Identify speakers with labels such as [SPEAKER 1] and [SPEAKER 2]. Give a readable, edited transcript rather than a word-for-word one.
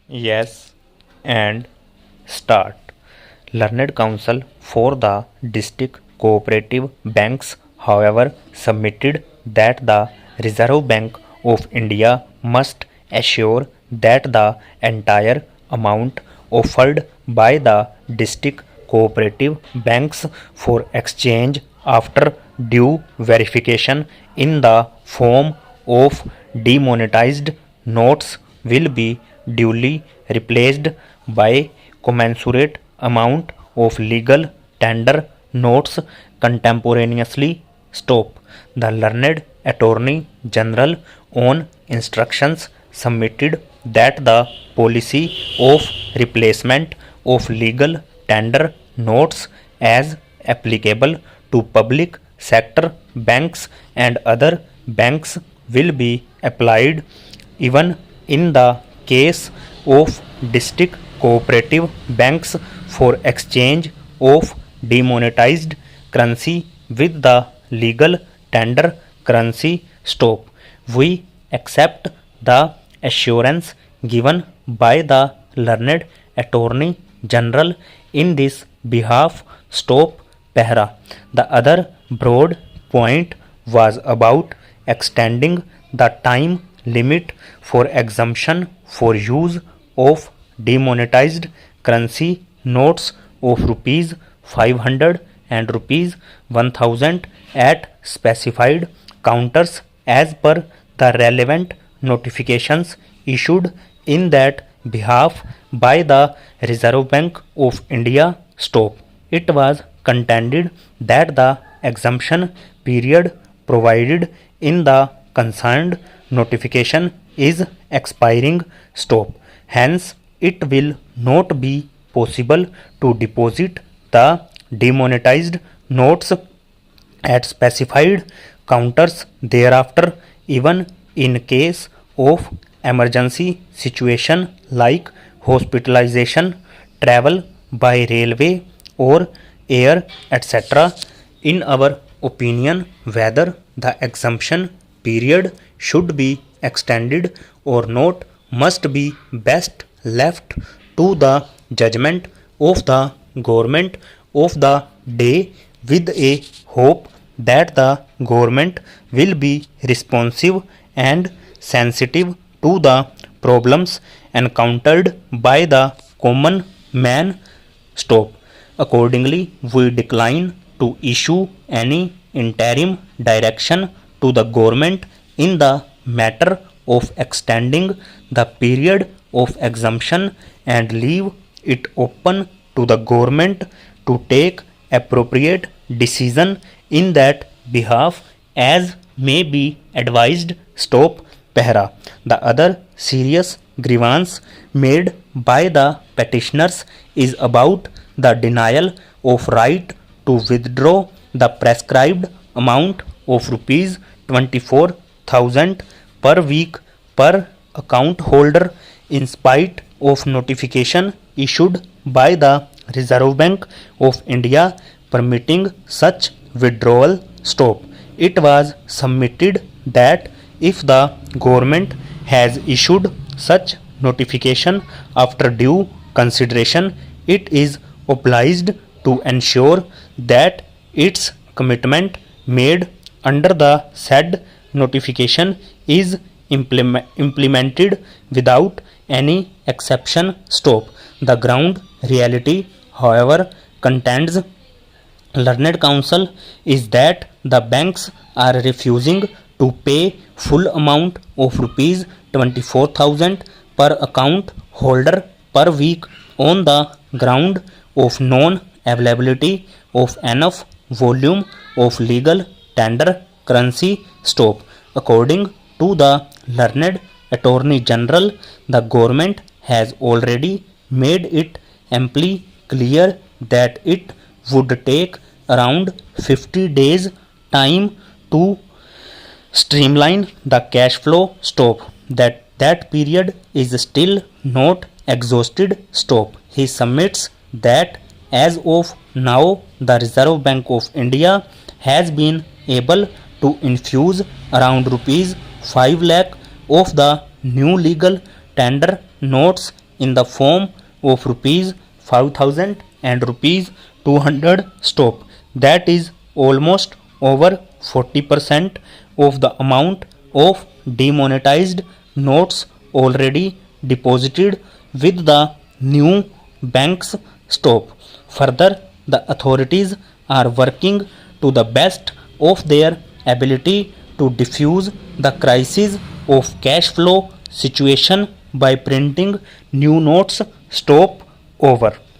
[SPEAKER 1] Yes, and start. Learned Counsel for the District Cooperative Banks, however, submitted that the Reserve Bank of India must assure that the entire amount offered by the district cooperative banks for exchange after due verification in the form of demonetized notes will be duly replaced by commensurate amount of legal tender notes contemporaneously. Stop. The learned Attorney General on instructions submitted that the policy of replacement of legal tender notes as applicable to public sector banks and other banks will be applied even in the case of district cooperative banks for exchange of demonetized currency with the legal tender currency. Stop. We accept the assurance given by the learned Attorney General in this behalf. Stop. Pehra. The other broad point was about extending the time limit for exemption for use of demonetized currency notes of rupees 500 and rupees 1000 at specified counters as per the relevant notifications issued in that behalf by the Reserve Bank of India. Stop. It was contended that the exemption period provided in the concerned notification is expiring. Stop. Hence, it will not be possible to deposit the demonetized notes at specified counters thereafter, even in case of emergency situation like hospitalization, travel by railway or air, etc. In our opinion, whether the exemption period should be extended or not must be best left to the judgment of the government of the day, with a hope that the government will be responsive and sensitive to the problems encountered by the common man. Stop. Accordingly, we decline to issue any interim direction to the government in the matter of extending the period of exemption and leave it open to the government to take appropriate decision in that behalf as may be advised. Stop. Pehra. The other serious grievance made by the petitioners is about the denial of right to withdraw the prescribed amount of rupees 24,000 per week per account holder in spite of notification issued by the Reserve Bank of India permitting such withdrawal. Stop. It was submitted that if the government has issued such notification after due consideration, it is obliged to ensure that its commitment made under the said notification is implemented without any exception. Stop. The ground reality, however, contends learned counsel is that the banks are refusing to pay full amount of rupees 24,000 per account holder per week on the ground of non availability of enough volume of legal tender currency. Stop. According to the learned Attorney General, the government has already made it amply clear that it would take around 50 days time to streamline the cash flow. Stop. That period is still not exhausted. Stop. He submits that as of now the Reserve Bank of India has been able to infuse around rupees 5 lakh of the new legal tender notes in the form of rupees 5000 and rupees 200 stop. That is almost over 40% of the amount of demonetized notes already deposited with the new bank's stop. Further, the authorities are working to the best of their ability to diffuse the crisis of cash flow situation by printing new notes. Stop. Over.